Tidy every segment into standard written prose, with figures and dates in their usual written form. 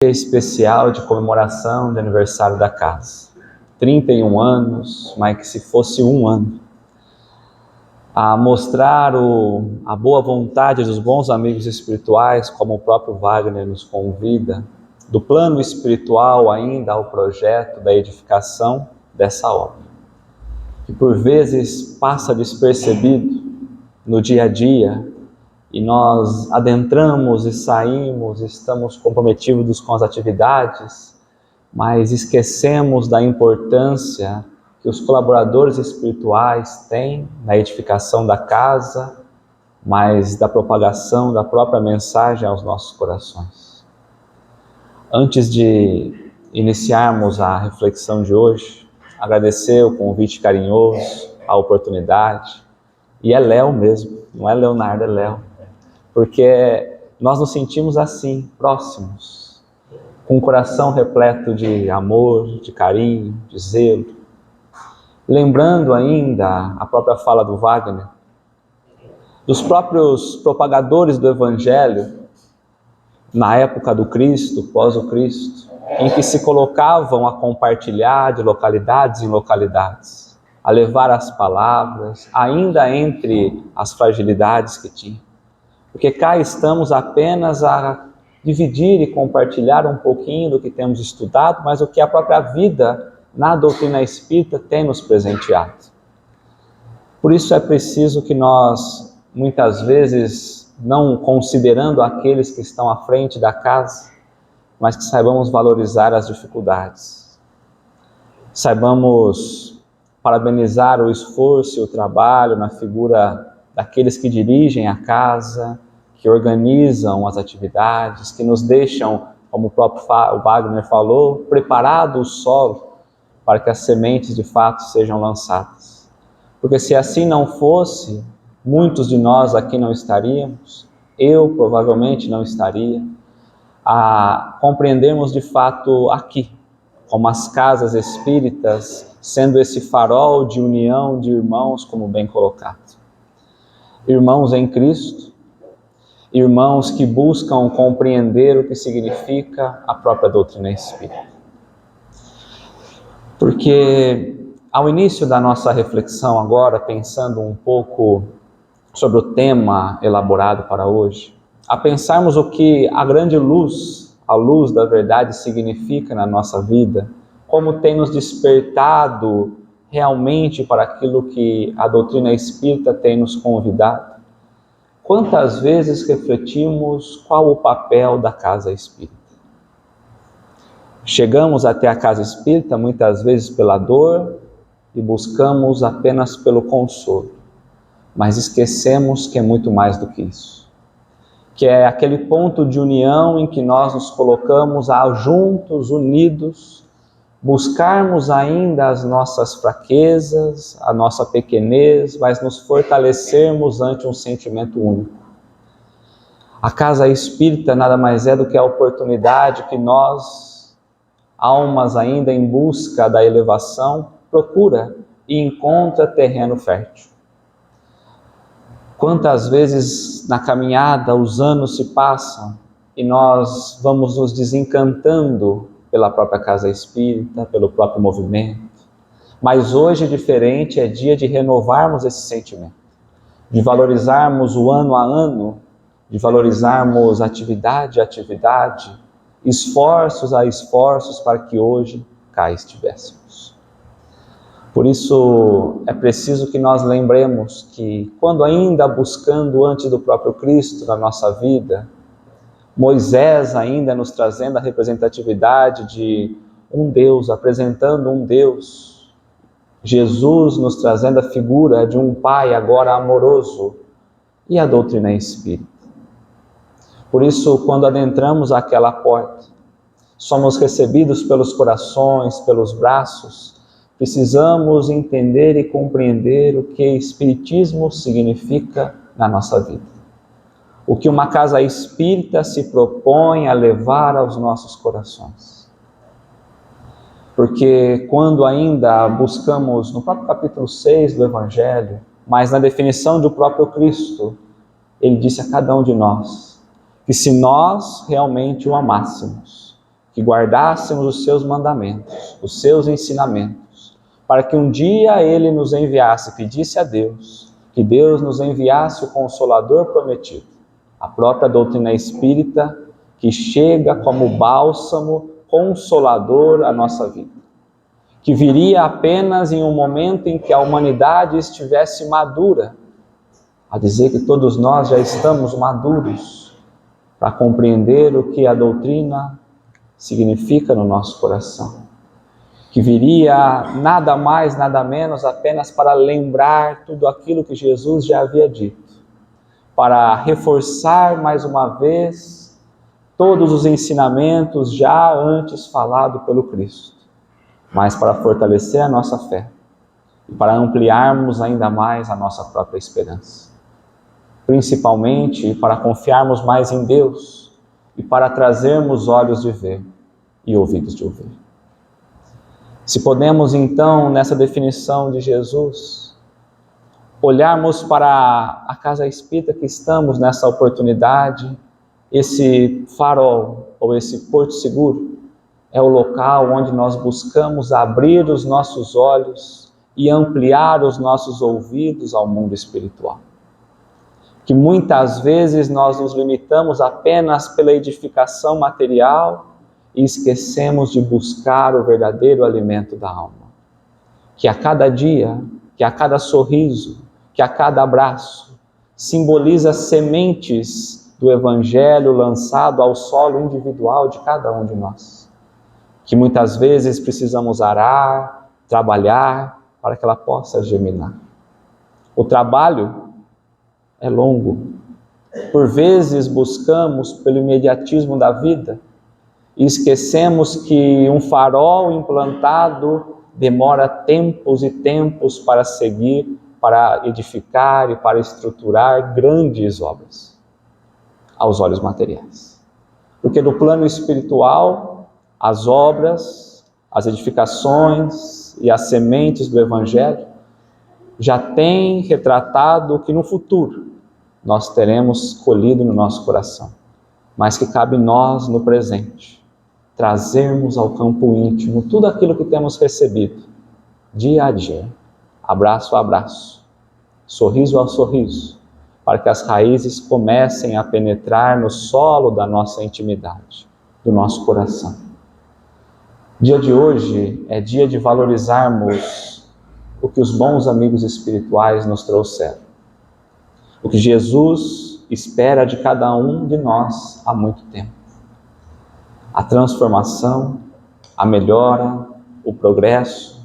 dia especial de comemoração de aniversário da casa. 31 anos, mas que se fosse um ano. A mostrar a boa vontade dos bons amigos espirituais, como o próprio Wagner nos convida, do plano espiritual ainda ao projeto da edificação dessa obra, que por vezes passa despercebido no dia a dia, e nós adentramos e saímos, estamos comprometidos com as atividades, mas esquecemos da importância que os colaboradores espirituais têm na edificação da casa, mas da propagação da própria mensagem aos nossos corações. Antes de iniciarmos a reflexão de hoje, agradecer o convite carinhoso, a oportunidade, e é Léo mesmo, não é Leonardo, é Léo, porque nós nos sentimos assim, próximos, com um coração repleto de amor, de carinho, de zelo. Lembrando ainda a própria fala do Wagner, dos próprios propagadores do Evangelho, na época do Cristo, pós o Cristo, em que se colocavam a compartilhar de localidades em localidades, a levar as palavras, ainda entre as fragilidades que tinham. Porque cá estamos apenas a dividir e compartilhar um pouquinho do que temos estudado, mas o que a própria vida na doutrina espírita tem nos presenteado. Por isso é preciso que nós, muitas vezes, não considerando aqueles que estão à frente da casa, mas que saibamos valorizar as dificuldades. Saibamos parabenizar o esforço e o trabalho na figura daqueles que dirigem a casa, que organizam as atividades, que nos deixam, como o próprio Wagner falou, preparado o solo para que as sementes de fato sejam lançadas. Porque se assim não fosse, muitos de nós aqui não estaríamos, eu provavelmente não estaria, a compreendermos de fato aqui, como as casas espíritas, sendo esse farol de união de irmãos, como bem colocado. Irmãos em Cristo, irmãos que buscam compreender o que significa a própria doutrina espírita. Porque ao início da nossa reflexão agora, pensando um pouco sobre o tema elaborado para hoje, a pensarmos o que a grande luz, a luz da verdade significa na nossa vida, como tem nos despertado realmente para aquilo que a doutrina espírita tem nos convidado. Quantas vezes refletimos qual o papel da casa espírita? Chegamos até a casa espírita muitas vezes pela dor e buscamos apenas pelo consolo, mas esquecemos que é muito mais do que isso. Que é aquele ponto de união em que nós nos colocamos juntos, unidos, buscarmos ainda as nossas fraquezas, a nossa pequenez, mas nos fortalecermos ante um sentimento único. A casa espírita nada mais é do que a oportunidade que nós, almas ainda em busca da elevação, procura e encontra terreno fértil. Quantas vezes na caminhada os anos se passam e nós vamos nos desencantando pela própria casa espírita, pelo próprio movimento. Mas hoje diferente, é dia de renovarmos esse sentimento, de valorizarmos o ano a ano, de valorizarmos atividade a atividade, esforços a esforços para que hoje cá estivéssemos. Por isso é preciso que nós lembremos que quando ainda buscando antes do próprio Cristo na nossa vida, Moisés ainda nos trazendo a representatividade de um Deus, apresentando um Deus, Jesus nos trazendo a figura de um Pai agora amoroso, e a doutrina espírita. Por isso, quando adentramos aquela porta, somos recebidos pelos corações, pelos braços, precisamos entender e compreender o que Espiritismo significa na nossa vida. O que uma casa espírita se propõe a levar aos nossos corações. Porque quando ainda buscamos no próprio capítulo 6 do Evangelho, mas na definição do próprio Cristo, ele disse a cada um de nós que se nós realmente o amássemos, que guardássemos os seus mandamentos, os seus ensinamentos, para que um dia Ele nos enviasse, pedisse a Deus, que Deus nos enviasse o Consolador prometido, a própria doutrina espírita, que chega como bálsamo consolador à nossa vida, que viria apenas em um momento em que a humanidade estivesse madura, a dizer que todos nós já estamos maduros para compreender o que a doutrina significa no nosso coração, que viria nada mais, nada menos apenas para lembrar tudo aquilo que Jesus já havia dito, para reforçar mais uma vez todos os ensinamentos já antes falados pelo Cristo, mas para fortalecer a nossa fé e para ampliarmos ainda mais a nossa própria esperança, principalmente para confiarmos mais em Deus e para trazermos olhos de ver e ouvidos de ouvir. Se podemos então, nessa definição de Jesus, olharmos para a casa espírita que estamos nessa oportunidade, esse farol ou esse porto seguro é o local onde nós buscamos abrir os nossos olhos e ampliar os nossos ouvidos ao mundo espiritual. Que muitas vezes nós nos limitamos apenas pela edificação material e esquecemos de buscar o verdadeiro alimento da alma. Que a cada dia, que a cada sorriso, que a cada abraço simboliza sementes do Evangelho lançado ao solo individual de cada um de nós. Que muitas vezes precisamos arar, trabalhar para que ela possa germinar. O trabalho é longo. Por vezes buscamos pelo imediatismo da vida e esquecemos que um farol implantado demora tempos e tempos para seguir, para edificar e para estruturar grandes obras aos olhos materiais. Porque no plano espiritual, as obras, as edificações e as sementes do Evangelho já têm retratado o que no futuro nós teremos colhido no nosso coração, mas que cabe nós no presente trazermos ao campo íntimo tudo aquilo que temos recebido dia a dia, abraço a abraço, sorriso a sorriso, para que as raízes comecem a penetrar no solo da nossa intimidade, do nosso coração. Dia de hoje é dia de valorizarmos o que os bons amigos espirituais nos trouxeram, o que Jesus espera de cada um de nós há muito tempo. A transformação, a melhora, o progresso,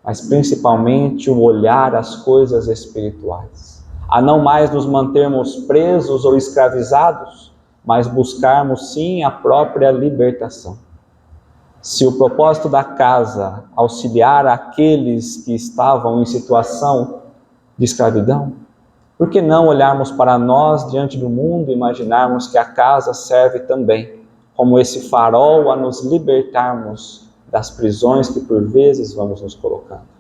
mas principalmente o olhar às coisas espirituais. A não mais nos mantermos presos ou escravizados, mas buscarmos sim a própria libertação. Se o propósito da casa auxiliar aqueles que estavam em situação de escravidão, por que não olharmos para nós diante do mundo e imaginarmos que a casa serve também como esse farol a nos libertarmos das prisões que por vezes vamos nos colocando?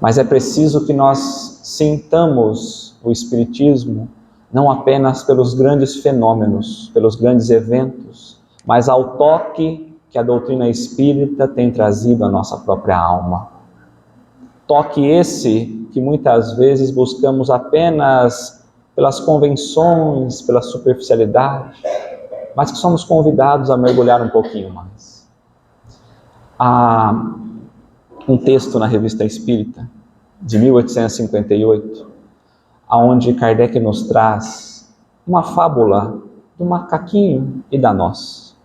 Mas é preciso que nós sintamos o Espiritismo não apenas pelos grandes fenômenos, pelos grandes eventos, mas ao toque que a doutrina espírita tem trazido à nossa própria alma. Toque esse que muitas vezes buscamos apenas pelas convenções, pela superficialidade, mas que somos convidados a mergulhar um pouquinho mais. Há um texto na Revista Espírita, de 1858, onde Kardec nos traz uma fábula do macaquinho e da noz.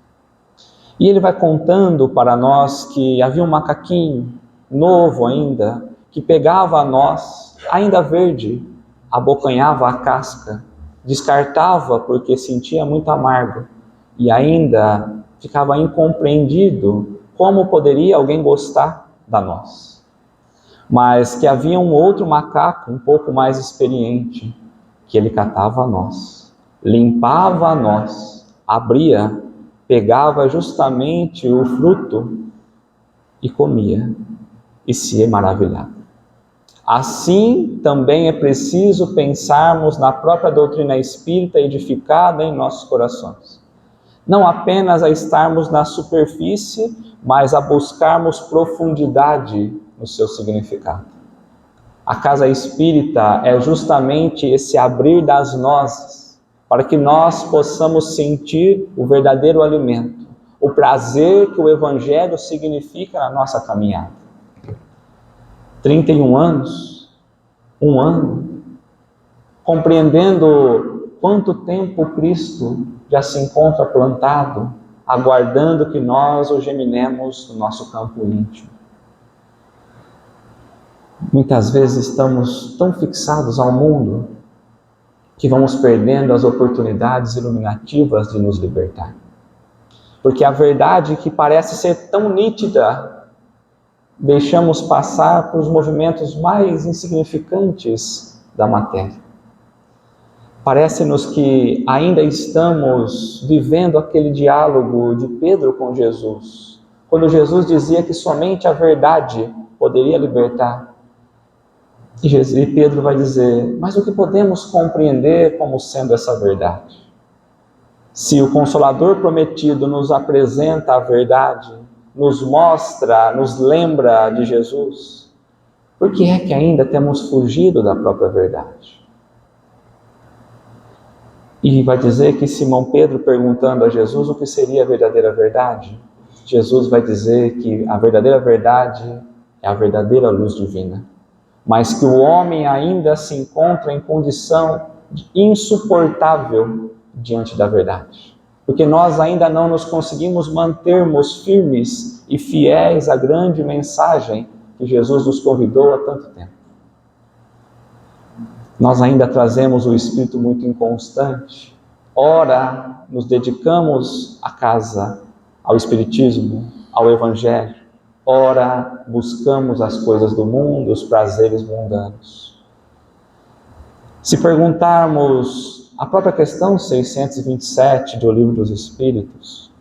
E ele vai contando para nós que havia um macaquinho, novo ainda, que pegava a noz, ainda verde, abocanhava a casca, descartava porque sentia muito amargo, e ainda ficava incompreendido como poderia alguém gostar da noz. Mas que havia um outro macaco, um pouco mais experiente, que ele catava a noz, limpava a noz, abria, pegava justamente o fruto e comia, e se maravilhava. Assim, também é preciso pensarmos na própria doutrina espírita edificada em nossos corações. Não apenas a estarmos na superfície, mas a buscarmos profundidade no seu significado. A casa espírita é justamente esse abrir das nozes, para que nós possamos sentir o verdadeiro alimento, o prazer que o Evangelho significa na nossa caminhada. 31 anos, um ano, compreendendo quanto tempo Cristo já se encontra plantado, aguardando que nós o geminemos no nosso campo íntimo. Muitas vezes estamos tão fixados ao mundo que vamos perdendo as oportunidades iluminativas de nos libertar. Porque a verdade que parece ser tão nítida, deixamos passar por os movimentos mais insignificantes da matéria. Parece-nos que ainda estamos vivendo aquele diálogo de Pedro com Jesus, quando Jesus dizia que somente a verdade poderia libertar. E Pedro vai dizer, mas o que podemos compreender como sendo essa verdade? Se o Consolador prometido nos apresenta a verdade, nos mostra, nos lembra de Jesus, por que é que ainda temos fugido da própria verdade? E vai dizer que Simão Pedro, perguntando a Jesus o que seria a verdadeira verdade, Jesus vai dizer que a verdadeira verdade é a verdadeira luz divina, mas que o homem ainda se encontra em condição insuportável diante da verdade, porque nós ainda não nos conseguimos mantermos firmes e fiéis à grande mensagem que Jesus nos convidou há tanto tempo. Nós ainda trazemos o espírito muito inconstante. Ora, nos dedicamos à casa, ao espiritismo, ao evangelho. Ora, buscamos as coisas do mundo, os prazeres mundanos. Se perguntarmos a própria questão 627 do Livro dos Espíritos,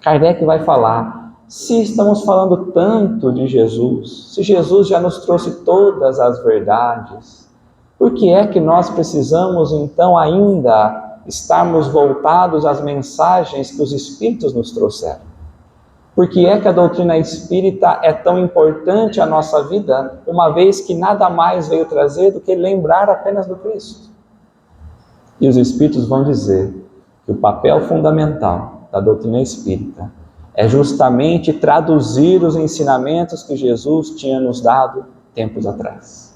Kardec vai falar, se estamos falando tanto de Jesus, se Jesus já nos trouxe todas as verdades, por que é que nós precisamos então ainda estarmos voltados às mensagens que os Espíritos nos trouxeram? Por que é que a doutrina espírita é tão importante à nossa vida, uma vez que nada mais veio trazer do que lembrar apenas do Cristo? E os Espíritos vão dizer que o papel fundamental da doutrina espírita é justamente traduzir os ensinamentos que Jesus tinha nos dado tempos atrás.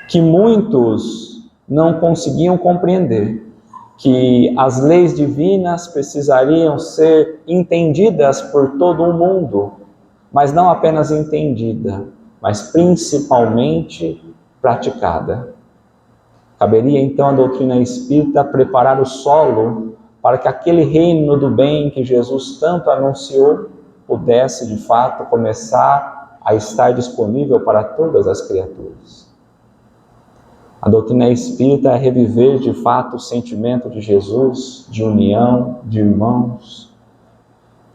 Que muitos não conseguiam compreender que as leis divinas precisariam ser entendidas por todo o mundo, mas não apenas entendida, mas principalmente praticada. Caberia então à doutrina espírita preparar o solo para que aquele reino do bem que Jesus tanto anunciou pudesse de fato começar a estar disponível para todas as criaturas. A doutrina espírita é reviver de fato o sentimento de Jesus, de união, de irmãos,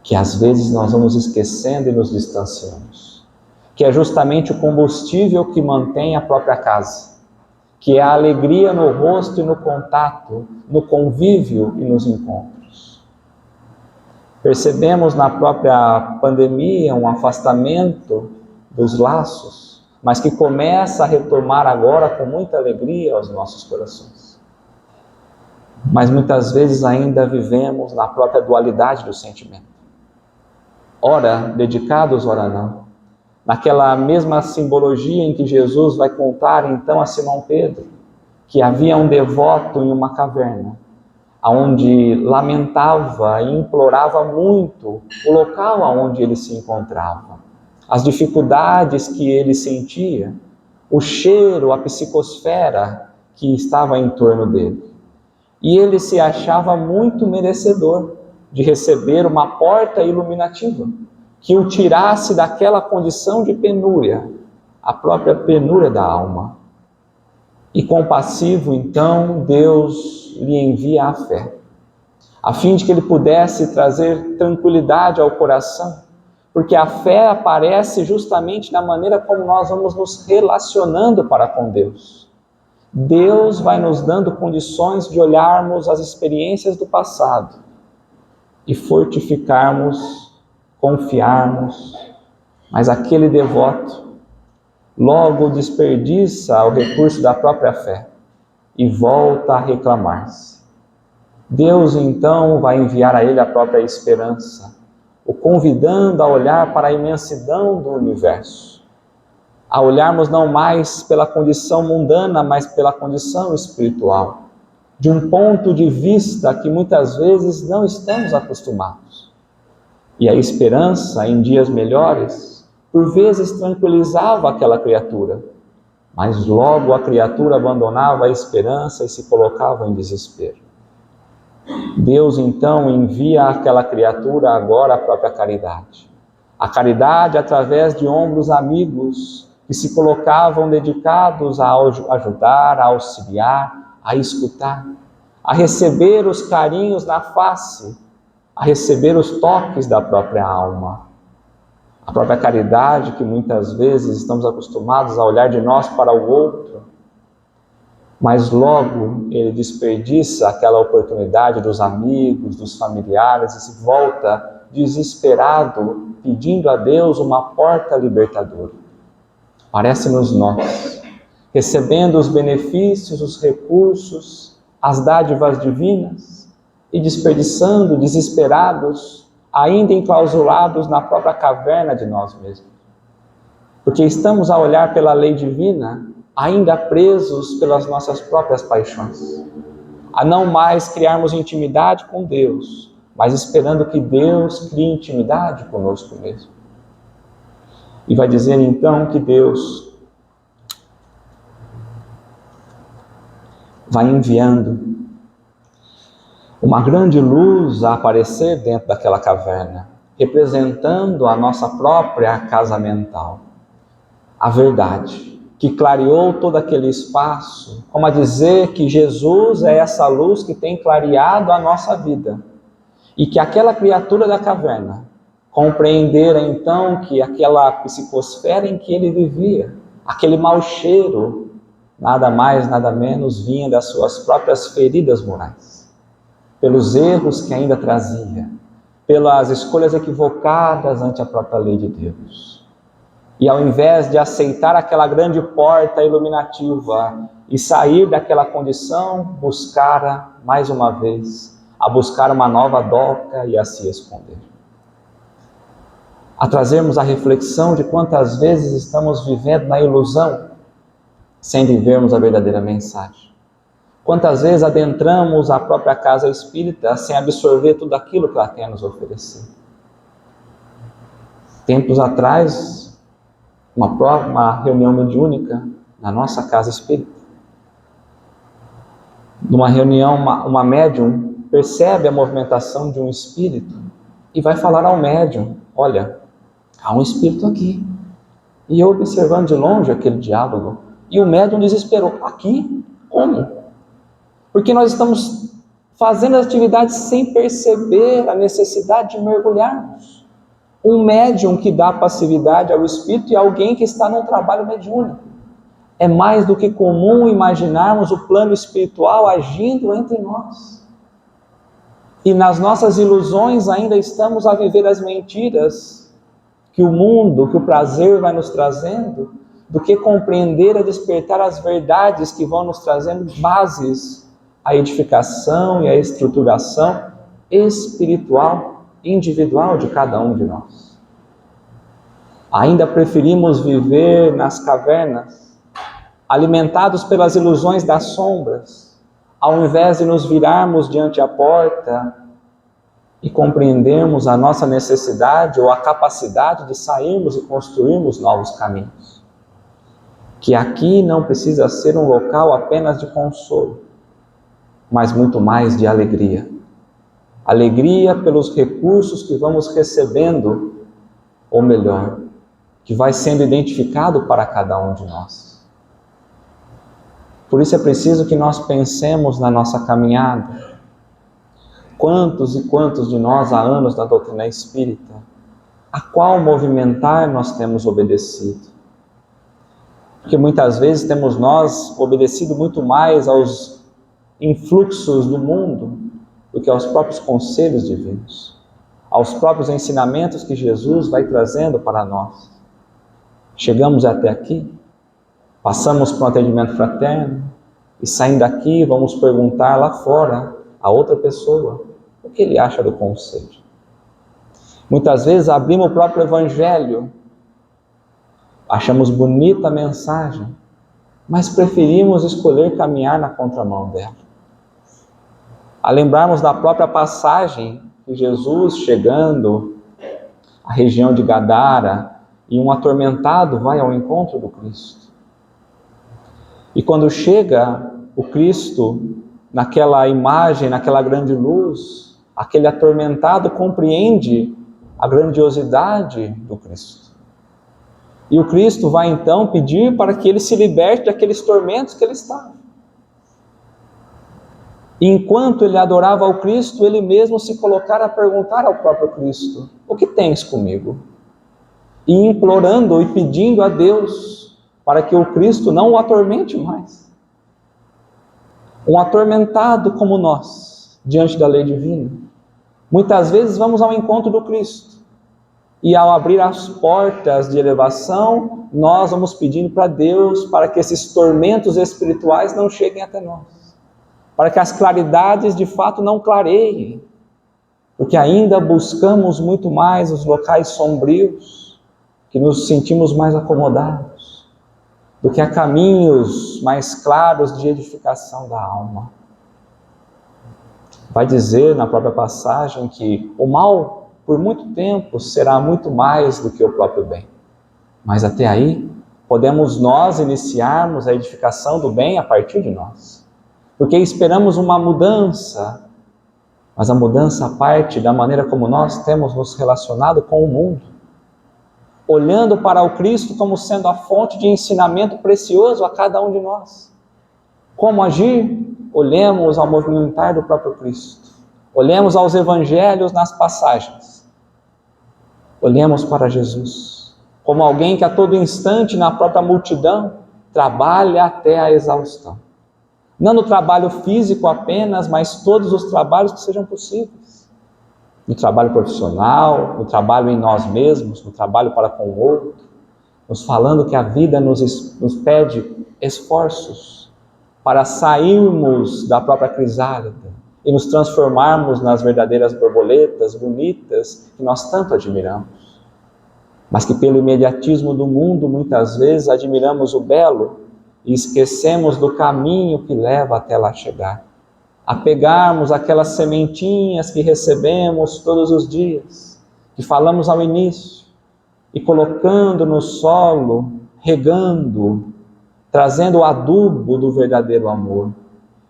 que às vezes nós vamos esquecendo e nos distanciamos, que é justamente o combustível que mantém a própria casa, que é a alegria no rosto e no contato, no convívio e nos encontros. Percebemos na própria pandemia um afastamento dos laços, mas que começa a retomar agora com muita alegria aos nossos corações. Mas muitas vezes ainda vivemos na própria dualidade do sentimento. Ora dedicados, ora não. Naquela mesma simbologia em que Jesus vai contar então a Simão Pedro, que havia um devoto em uma caverna, onde lamentava e implorava muito o local onde ele se encontrava. As dificuldades que ele sentia, o cheiro, a psicosfera que estava em torno dele. E ele se achava muito merecedor de receber uma porta iluminativa, que o tirasse daquela condição de penúria, a própria penúria da alma. E compassivo, então, Deus lhe envia a fé, a fim de que ele pudesse trazer tranquilidade ao coração, porque a fé aparece justamente na maneira como nós vamos nos relacionando para com Deus. Deus vai nos dando condições de olharmos as experiências do passado e fortificarmos, confiarmos, mas aquele devoto logo desperdiça o recurso da própria fé e volta a reclamar-se. Deus então vai enviar a ele a própria esperança, o convidando a olhar para a imensidão do universo, a olharmos não mais pela condição mundana, mas pela condição espiritual, de um ponto de vista que muitas vezes não estamos acostumados. E a esperança em dias melhores, por vezes tranquilizava aquela criatura, mas logo a criatura abandonava a esperança e se colocava em desespero. Deus então envia àquela criatura agora a própria caridade. A caridade através de ombros amigos que se colocavam dedicados a ajudar, a auxiliar, a escutar, a receber os carinhos na face, a receber os toques da própria alma. A própria caridade que muitas vezes estamos acostumados a olhar de nós para o outro, mas logo ele desperdiça aquela oportunidade dos amigos, dos familiares e se volta desesperado, pedindo a Deus uma porta libertadora. Parece-nos nós, recebendo os benefícios, os recursos, as dádivas divinas e desperdiçando, desesperados, ainda enclausurados na própria caverna de nós mesmos. Porque estamos a olhar pela lei divina, ainda presos pelas nossas próprias paixões, a não mais criarmos intimidade com Deus, mas esperando que Deus crie intimidade conosco mesmo. E vai dizer então que Deus vai enviando uma grande luz a aparecer dentro daquela caverna, representando a nossa própria casa mental, a verdade, que clareou todo aquele espaço, como a dizer que Jesus é essa luz que tem clareado a nossa vida, e que aquela criatura da caverna compreendera então que aquela psicosfera em que ele vivia, aquele mau cheiro, nada mais, nada menos, vinha das suas próprias feridas morais, pelos erros que ainda trazia, pelas escolhas equivocadas ante a própria lei de Deus. E ao invés de aceitar aquela grande porta iluminativa e sair daquela condição, buscara mais uma vez, a buscar uma nova doca e a se esconder. A trazermos a reflexão de quantas vezes estamos vivendo na ilusão, sem vivermos a verdadeira mensagem. Quantas vezes adentramos a própria casa espírita sem absorver tudo aquilo que ela tem a nos oferecer. Tempos atrás, uma reunião mediúnica na nossa casa espírita. Numa reunião, uma médium percebe a movimentação de um espírito e vai falar ao médium: olha, há um espírito aqui. E eu observando de longe aquele diálogo, e o médium desesperou: aqui? Como? Porque nós estamos fazendo as atividades sem perceber a necessidade de mergulharmos. Um médium que dá passividade ao espírito e alguém que está num trabalho mediúnico. É mais do que comum imaginarmos o plano espiritual agindo entre nós. E nas nossas ilusões ainda estamos a viver as mentiras que o mundo, que o prazer vai nos trazendo, do que compreender e despertar as verdades que vão nos trazendo bases à edificação e à estruturação espiritual individual de cada um de nós. Ainda preferimos viver nas cavernas, alimentados pelas ilusões das sombras, ao invés de nos virarmos diante a porta e compreendermos a nossa necessidade ou a capacidade de sairmos e construirmos novos caminhos. Que aqui não precisa ser um local apenas de consolo, mas muito mais de alegria. Alegria pelos recursos que vamos recebendo, ou melhor, que vai sendo identificado para cada um de nós. Por isso é preciso que nós pensemos na nossa caminhada. Quantos e quantos de nós há anos na doutrina espírita, a qual movimentar nós temos obedecido? Porque muitas vezes temos nós obedecido muito mais aos influxos do mundo do que aos próprios conselhos divinos. aos próprios ensinamentos que Jesus vai trazendo para nós. Chegamos até aqui, passamos por um atendimento fraterno, e saindo daqui vamos perguntar lá fora a outra pessoa o que ele acha do conselho. Muitas vezes abrimos o próprio Evangelho, achamos bonita a mensagem, mas preferimos escolher caminhar na contramão dela. A lembrarmos da própria passagem que Jesus, chegando à região de Gadara, e um atormentado vai ao encontro do Cristo. E quando chega o Cristo, naquela imagem, naquela grande luz, aquele atormentado compreende a grandiosidade do Cristo. E o Cristo vai então pedir para que ele se liberte daqueles tormentos que ele estava. E enquanto ele adorava ao Cristo, ele mesmo se colocara a perguntar ao próprio Cristo: o que tens comigo? E implorando e pedindo a Deus para que o Cristo não o atormente mais. Um atormentado como nós, diante da lei divina. Muitas vezes vamos ao encontro do Cristo, e ao abrir as portas de elevação, nós vamos pedindo para Deus para que esses tormentos espirituais não cheguem até nós, para que as claridades de fato não clareiem, porque ainda buscamos muito mais os locais sombrios, que nos sentimos mais acomodados, do que a caminhos mais claros de edificação da alma. Vai dizer na própria passagem que o mal, por muito tempo, será muito mais do que o próprio bem. Mas até aí, podemos nós iniciarmos a edificação do bem a partir de nós. Porque esperamos uma mudança, mas a mudança parte da maneira como nós temos nos relacionado com o mundo. Olhando para o Cristo como sendo a fonte de ensinamento precioso a cada um de nós. Como agir? Olhemos ao movimentar do próprio Cristo. Olhemos aos evangelhos nas passagens. Olhemos para Jesus, como alguém que a todo instante na própria multidão trabalha até a exaustão. Não no trabalho físico apenas, mas todos os trabalhos que sejam possíveis. No trabalho profissional, no trabalho em nós mesmos, no trabalho para com o outro, nos falando que a vida nos pede esforços para sairmos da própria crisálida e nos transformarmos nas verdadeiras borboletas bonitas que nós tanto admiramos. Mas que pelo imediatismo do mundo, muitas vezes admiramos o belo e esquecemos do caminho que leva até lá chegar. A pegarmos aquelas sementinhas que recebemos todos os dias, que falamos ao início, e colocando no solo, regando, trazendo o adubo do verdadeiro amor.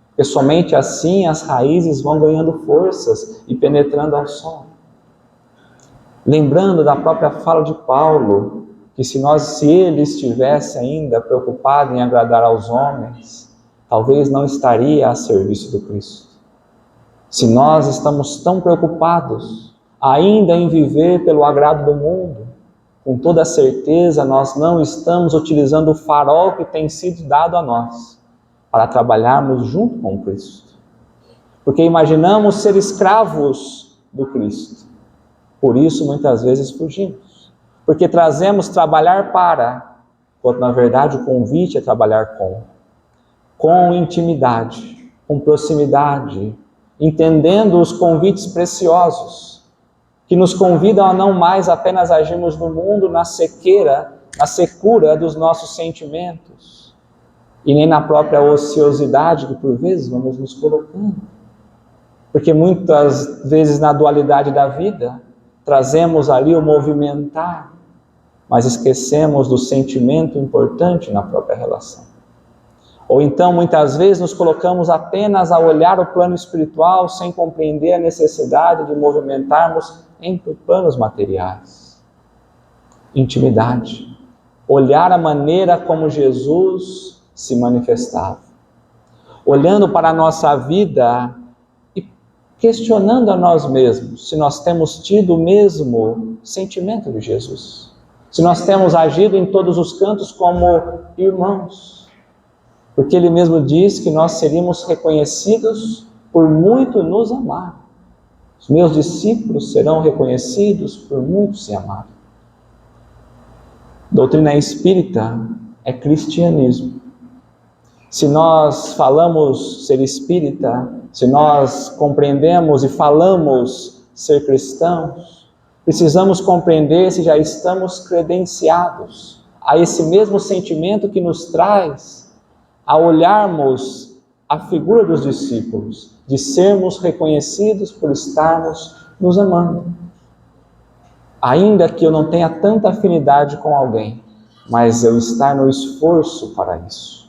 Porque somente assim as raízes vão ganhando forças e penetrando ao solo. Lembrando da própria fala de Paulo, que se ele estivesse ainda preocupado em agradar aos homens, talvez não estaria a serviço do Cristo. Se nós estamos tão preocupados ainda em viver pelo agrado do mundo, com toda certeza nós não estamos utilizando o farol que tem sido dado a nós para trabalharmos junto com o Cristo. Porque imaginamos ser escravos do Cristo. Por isso muitas vezes fugimos. Porque trazemos trabalhar para, quando na verdade o convite é trabalhar com intimidade, com proximidade, entendendo os convites preciosos, que nos convidam a não mais apenas agirmos no mundo na secura dos nossos sentimentos, e nem na própria ociosidade que por vezes vamos nos colocando. Porque muitas vezes na dualidade da vida, trazemos ali o movimentar, mas esquecemos do sentimento importante na própria relação. Ou então, muitas vezes, nos colocamos apenas a olhar o plano espiritual sem compreender a necessidade de movimentarmos em planos materiais. Intimidade. Olhar a maneira como Jesus se manifestava. Olhando para a nossa vida e questionando a nós mesmos se nós temos tido o mesmo sentimento de Jesus. Se nós temos agido em todos os cantos como irmãos. Porque ele mesmo diz que nós seríamos reconhecidos por muito nos amar. Os meus discípulos serão reconhecidos por muitos e amados. Doutrina espírita é cristianismo. Se nós falamos ser espírita, se nós compreendemos e falamos ser cristãos, precisamos compreender se já estamos credenciados a esse mesmo sentimento que nos traz a olharmos a figura dos discípulos, de sermos reconhecidos por estarmos nos amando. Ainda que eu não tenha tanta afinidade com alguém, mas eu estar no esforço para isso.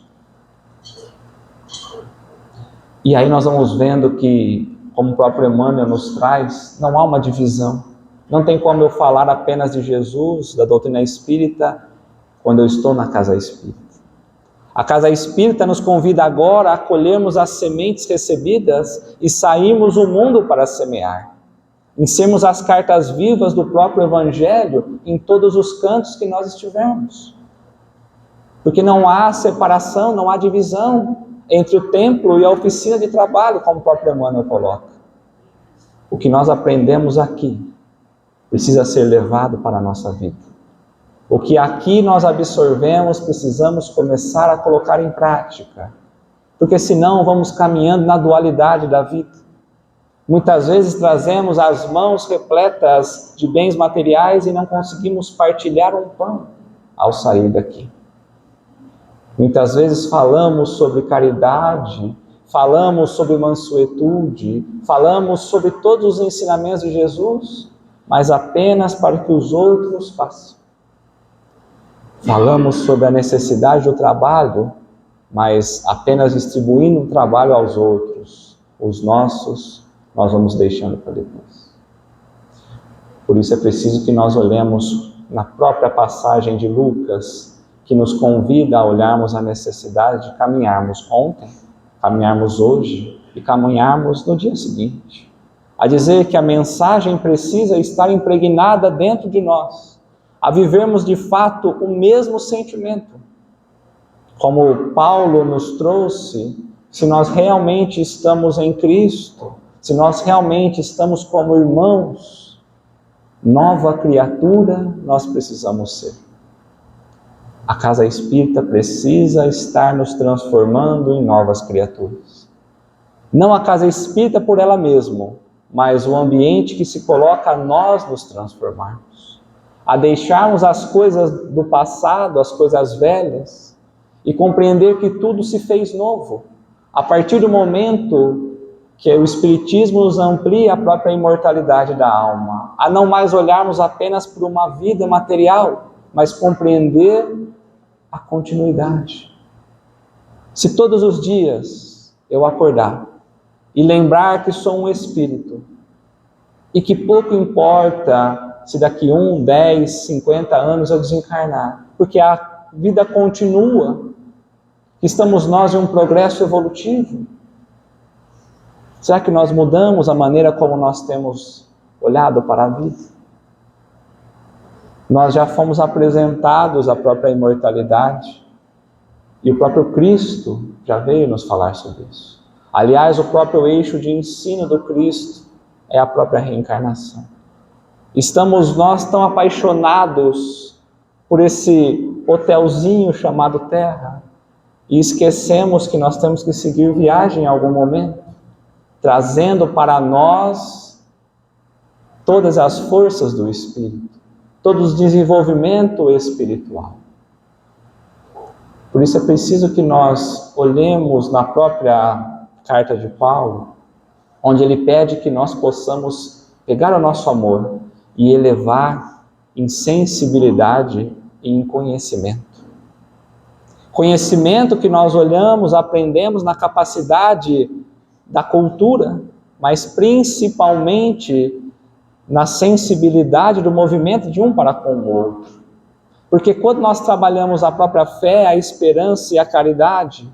E aí nós vamos vendo que, como o próprio Emmanuel nos traz, não há uma divisão. Não tem como eu falar apenas de Jesus, da doutrina espírita, quando eu estou na casa espírita. A casa espírita nos convida agora a acolhermos as sementes recebidas e sairmos o mundo para semear. Em sermos as cartas vivas do próprio Evangelho em todos os cantos que nós estivermos. Porque não há separação, não há divisão entre o templo e a oficina de trabalho, como o próprio Emmanuel coloca. O que nós aprendemos aqui precisa ser levado para a nossa vida. O que aqui nós absorvemos, precisamos começar a colocar em prática. Porque senão vamos caminhando na dualidade da vida. Muitas vezes trazemos as mãos repletas de bens materiais e não conseguimos partilhar um pão ao sair daqui. Muitas vezes falamos sobre caridade, falamos sobre mansuetude, falamos sobre todos os ensinamentos de Jesus, mas apenas para que os outros façam. Falamos sobre a necessidade do trabalho, mas apenas distribuindo o trabalho aos outros. Os nossos, nós vamos deixando para depois. Por isso é preciso que nós olhemos na própria passagem de Lucas, que nos convida a olharmos a necessidade de caminharmos ontem, caminharmos hoje e caminharmos no dia seguinte. A dizer que a mensagem precisa estar impregnada dentro de nós, a vivermos de fato o mesmo sentimento. Como Paulo nos trouxe, se nós realmente estamos em Cristo, se nós realmente estamos como irmãos, nova criatura nós precisamos ser. A casa espírita precisa estar nos transformando em novas criaturas. Não a casa espírita por ela mesma, mas o ambiente que se coloca a nós nos transformarmos. A deixarmos as coisas do passado, as coisas velhas, e compreender que tudo se fez novo. A partir do momento que o Espiritismo nos amplia a própria imortalidade da alma, a não mais olharmos apenas por uma vida material, mas compreender a continuidade. Se todos os dias eu acordar e lembrar que sou um espírito e que pouco importa se daqui 1, 10, 50 anos eu desencarnar, porque a vida continua, estamos nós em um progresso evolutivo. Será que nós mudamos a maneira como nós temos olhado para a vida? Nós já fomos apresentados à própria imortalidade e o próprio Cristo já veio nos falar sobre isso. Aliás, o próprio eixo de ensino do Cristo é a própria reencarnação. Estamos nós tão apaixonados por esse hotelzinho chamado Terra e esquecemos que nós temos que seguir viagem em algum momento, trazendo para nós todas as forças do Espírito, todo o desenvolvimento espiritual. Por isso é preciso que nós olhemos na própria carta de Paulo, onde ele pede que nós possamos pegar o nosso amor e elevar em sensibilidade e em conhecimento. Conhecimento que nós olhamos, aprendemos na capacidade da cultura, mas principalmente na sensibilidade do movimento de um para com o outro. Porque quando nós trabalhamos a própria fé, a esperança e a caridade,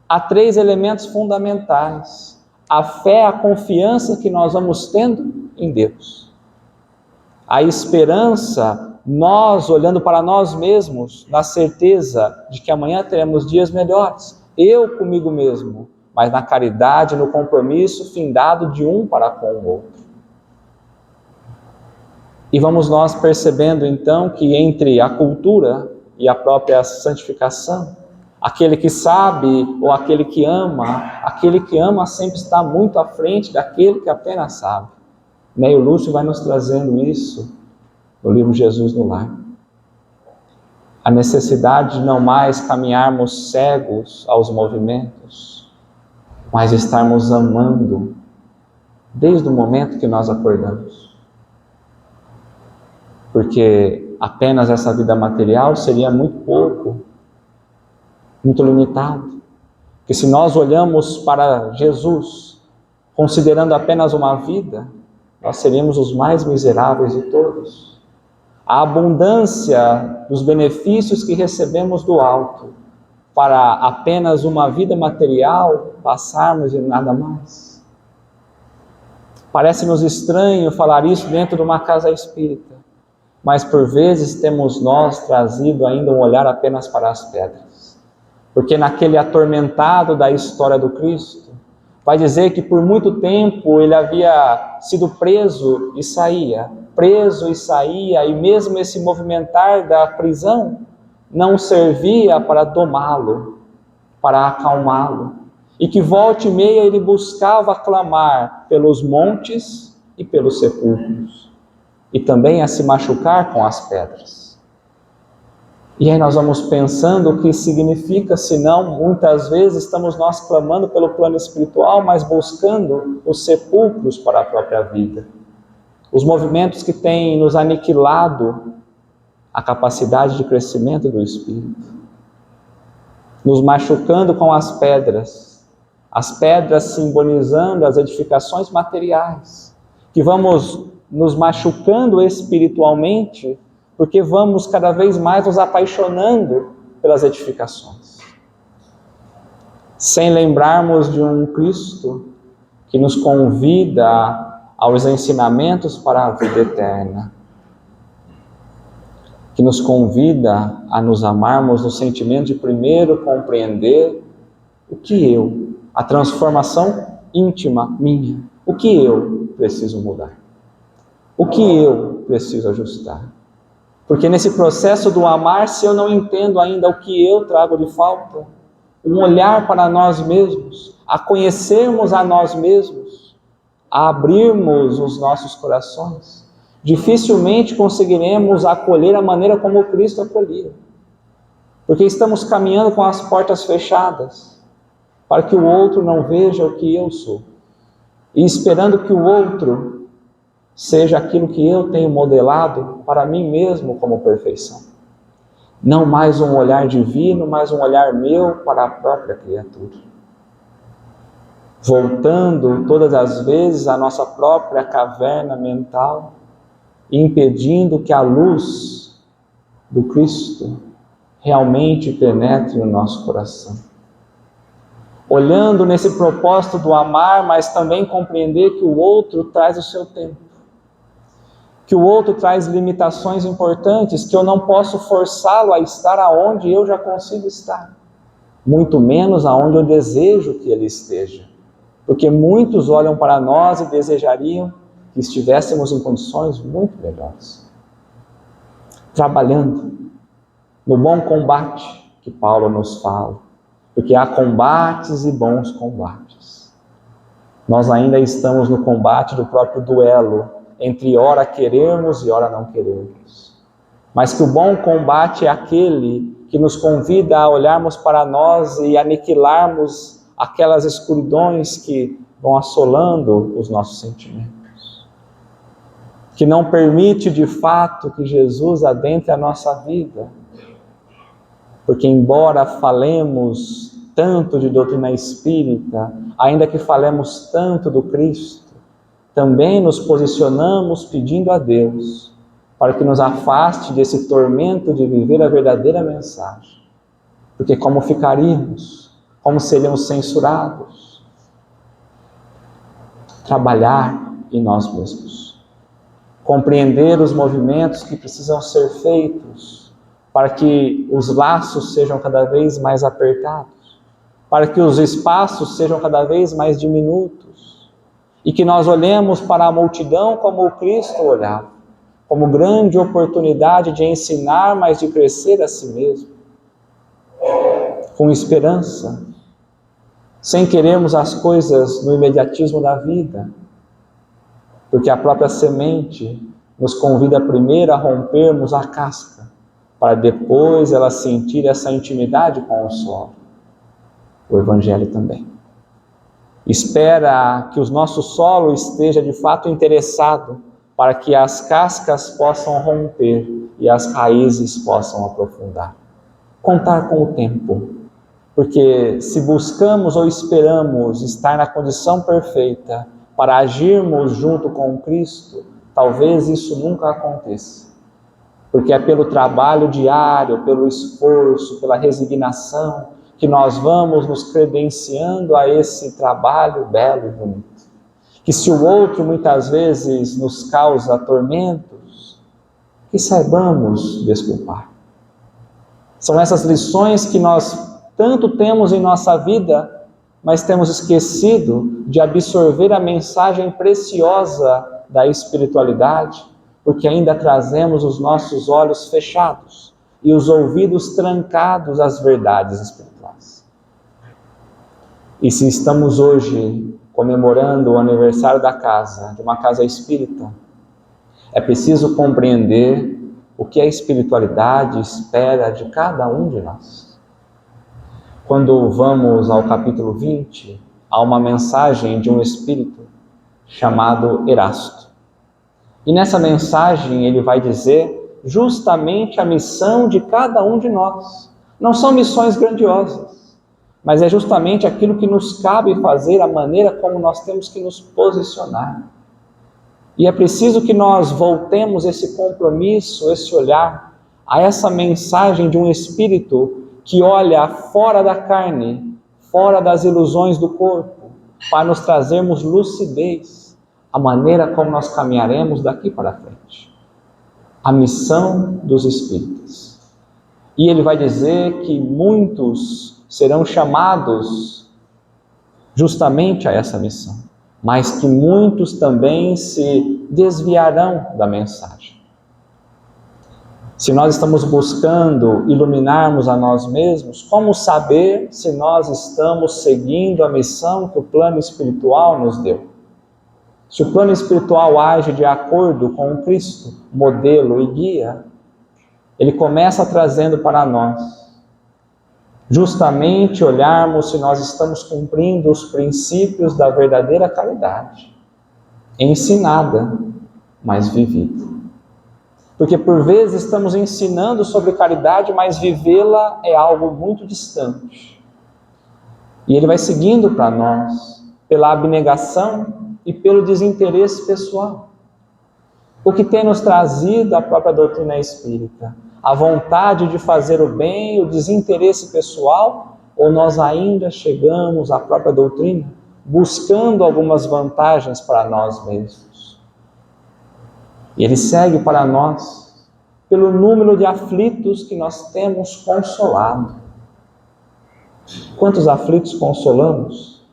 há 3 elementos fundamentais. A fé, a confiança que nós vamos tendo em Deus. A esperança, nós olhando para nós mesmos, na certeza de que amanhã teremos dias melhores. Eu comigo mesmo, mas na caridade, no compromisso findado de um para com o outro. E vamos nós percebendo então que entre a cultura e a própria santificação, aquele que sabe ou aquele que ama sempre está muito à frente daquele que apenas sabe. Neio Lúcio vai nos trazendo isso no livro Jesus no Lar. A necessidade de não mais caminharmos cegos aos movimentos, mas estarmos amando desde o momento que nós acordamos. Porque apenas essa vida material seria muito pouco, muito limitado. Porque se nós olhamos para Jesus, considerando apenas uma vida, nós seríamos os mais miseráveis de todos. A abundância dos benefícios que recebemos do alto, para apenas uma vida material, passarmos e nada mais. Parece-nos estranho falar isso dentro de uma casa espírita, mas por vezes temos nós trazido ainda um olhar apenas para as pedras. Porque naquele atormentado da história do Cristo, vai dizer que por muito tempo ele havia sido preso e saía, e mesmo esse movimentar da prisão não servia para domá-lo, para acalmá-lo. E que volta e meia ele buscava clamar pelos montes e pelos sepulcros, e também a se machucar com as pedras. E aí nós vamos pensando o que significa, senão muitas vezes estamos nós clamando pelo plano espiritual, mas buscando os sepulcros para a própria vida. Os movimentos que têm nos aniquilado a capacidade de crescimento do Espírito. Nos machucando com as pedras simbolizando as edificações materiais, que vamos nos machucando espiritualmente, porque vamos cada vez mais nos apaixonando pelas edificações, sem lembrarmos de um Cristo que nos convida aos ensinamentos para a vida eterna, que nos convida a nos amarmos no sentimento de primeiro compreender o que a transformação íntima minha, o que eu preciso mudar, o que eu preciso ajustar. Porque nesse processo do amar, se eu não entendo ainda o que eu trago de falta, um olhar para nós mesmos, a conhecermos a nós mesmos, a abrirmos os nossos corações, dificilmente conseguiremos acolher a maneira como Cristo acolhia. Porque estamos caminhando com as portas fechadas, para que o outro não veja o que eu sou, e esperando que o outro seja aquilo que eu tenho modelado para mim mesmo como perfeição. Não mais um olhar divino, mas um olhar meu para a própria criatura. Voltando todas as vezes à nossa própria caverna mental, impedindo que a luz do Cristo realmente penetre no nosso coração. Olhando nesse propósito do amar, mas também compreender que o outro traz o seu tempo, que o outro traz limitações importantes, que eu não posso forçá-lo a estar aonde eu já consigo estar, muito menos aonde eu desejo que ele esteja. Porque muitos olham para nós e desejariam que estivéssemos em condições muito melhores. Trabalhando no bom combate que Paulo nos fala. Porque há combates e bons combates. Nós ainda estamos no combate do próprio duelo, entre ora querermos e ora não querermos. Mas que o bom combate é aquele que nos convida a olharmos para nós e aniquilarmos aquelas escuridões que vão assolando os nossos sentimentos, que não permite de fato que Jesus adentre a nossa vida, porque embora falemos tanto de doutrina espírita, ainda que falemos tanto do Cristo, também nos posicionamos pedindo a Deus para que nos afaste desse tormento de viver a verdadeira mensagem, porque como ficaríamos? Como seríamos censurados? Trabalhar em nós mesmos. Compreender os movimentos que precisam ser feitos para que os laços sejam cada vez mais apertados, para que os espaços sejam cada vez mais diminutos, e que nós olhemos para a multidão como o Cristo olhava, como grande oportunidade de ensinar, mas de crescer a si mesmo, com esperança, sem querermos as coisas no imediatismo da vida, porque a própria semente nos convida primeiro a rompermos a casca, para depois ela sentir essa intimidade com o solo. O Evangelho também espera que o nosso solo esteja de fato interessado, para que as cascas possam romper e as raízes possam aprofundar. Contar com o tempo, porque se buscamos ou esperamos estar na condição perfeita para agirmos junto com Cristo, talvez isso nunca aconteça, porque é pelo trabalho diário, pelo esforço, pela resignação, que nós vamos nos credenciando a esse trabalho belo e bonito. Que se o outro muitas vezes nos causa tormentos, que saibamos desculpar. São essas lições que nós tanto temos em nossa vida, mas temos esquecido de absorver a mensagem preciosa da espiritualidade, porque ainda trazemos os nossos olhos fechados e os ouvidos trancados às verdades espirituais. E se estamos hoje comemorando o aniversário da casa, de uma casa espírita, é preciso compreender o que a espiritualidade espera de cada um de nós. Quando vamos ao capítulo 20, há uma mensagem de um espírito chamado Erasto. E nessa mensagem ele vai dizer justamente a missão de cada um de nós. Não são missões grandiosas, mas é justamente aquilo que nos cabe fazer, a maneira como nós temos que nos posicionar. E é preciso que nós voltemos esse compromisso, esse olhar, a essa mensagem de um espírito que olha fora da carne, fora das ilusões do corpo, para nos trazermos lucidez, a maneira como nós caminharemos daqui para frente. A missão dos espíritas. E ele vai dizer que muitos serão chamados justamente a essa missão, mas que muitos também se desviarão da mensagem. Se nós estamos buscando iluminarmos a nós mesmos, como saber se nós estamos seguindo a missão que o plano espiritual nos deu? Se o plano espiritual age de acordo com o Cristo, modelo e guia, ele começa trazendo para nós justamente olharmos se nós estamos cumprindo os princípios da verdadeira caridade, ensinada, mas vivida. Porque por vezes estamos ensinando sobre caridade, mas vivê-la é algo muito distante. E ele vai seguindo para nós pela abnegação e pelo desinteresse pessoal. O que tem nos trazido a própria doutrina espírita? A vontade de fazer o bem, o desinteresse pessoal, ou nós ainda chegamos à própria doutrina buscando algumas vantagens para nós mesmos? E ele segue para nós pelo número de aflitos que nós temos consolado. Quantos aflitos consolamos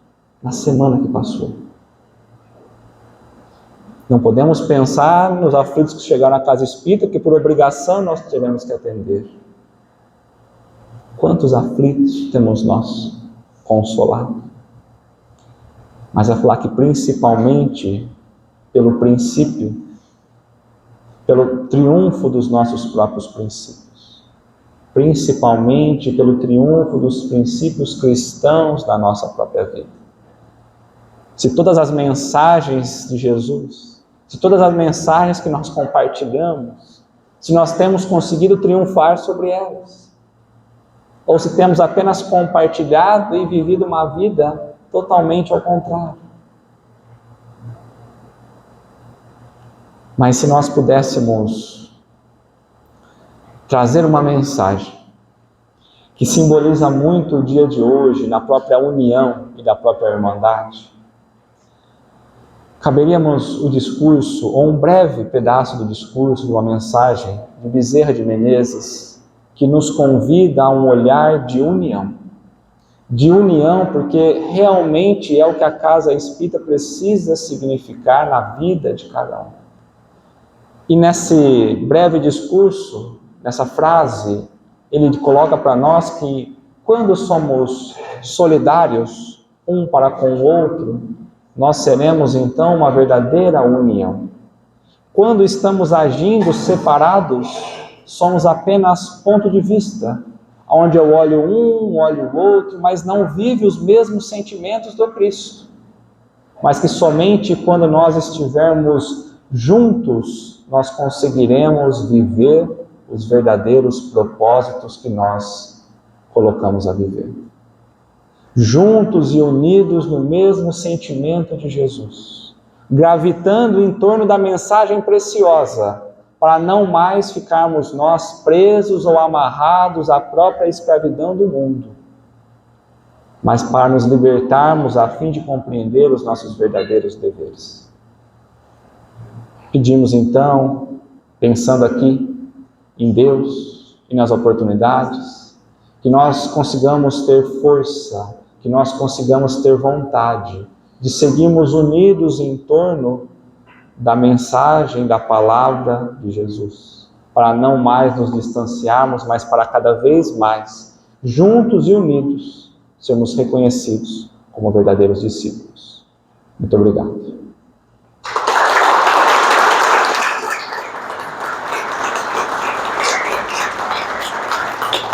na semana que passou? Não podemos pensar nos aflitos que chegaram à casa espírita, que por obrigação nós teremos que atender. Quantos aflitos temos nós consolado? Mas é falar que principalmente pelo princípio, pelo triunfo dos nossos próprios princípios. Principalmente pelo triunfo dos princípios cristãos da nossa própria vida. Se todas as mensagens de Jesus, se todas as mensagens que nós compartilhamos, se nós temos conseguido triunfar sobre elas, ou se temos apenas compartilhado e vivido uma vida totalmente ao contrário. Mas se nós pudéssemos trazer uma mensagem que simboliza muito o dia de hoje, na própria união e da própria irmandade, caberíamos o discurso, ou um breve pedaço do discurso, de uma mensagem de Bezerra de Menezes, que nos convida a um olhar de união. De união, porque realmente é o que a casa espírita precisa significar na vida de cada um. E nesse breve discurso, nessa frase, ele coloca para nós que quando somos solidários um para com o outro, nós seremos então uma verdadeira união. Quando estamos agindo separados, somos apenas ponto de vista, onde eu olho um, olho o outro, mas não vive os mesmos sentimentos do Cristo. Mas que somente quando nós estivermos juntos, nós conseguiremos viver os verdadeiros propósitos que nós colocamos a viver. Juntos e unidos no mesmo sentimento de Jesus, gravitando em torno da mensagem preciosa, para não mais ficarmos nós presos ou amarrados à própria escravidão do mundo, mas para nos libertarmos a fim de compreender os nossos verdadeiros deveres. Pedimos então, pensando aqui em Deus e nas oportunidades, que nós consigamos ter força, que nós consigamos ter vontade de seguirmos unidos em torno da mensagem, da palavra de Jesus, para não mais nos distanciarmos, mas para cada vez mais, juntos e unidos, sermos reconhecidos como verdadeiros discípulos. Muito obrigado.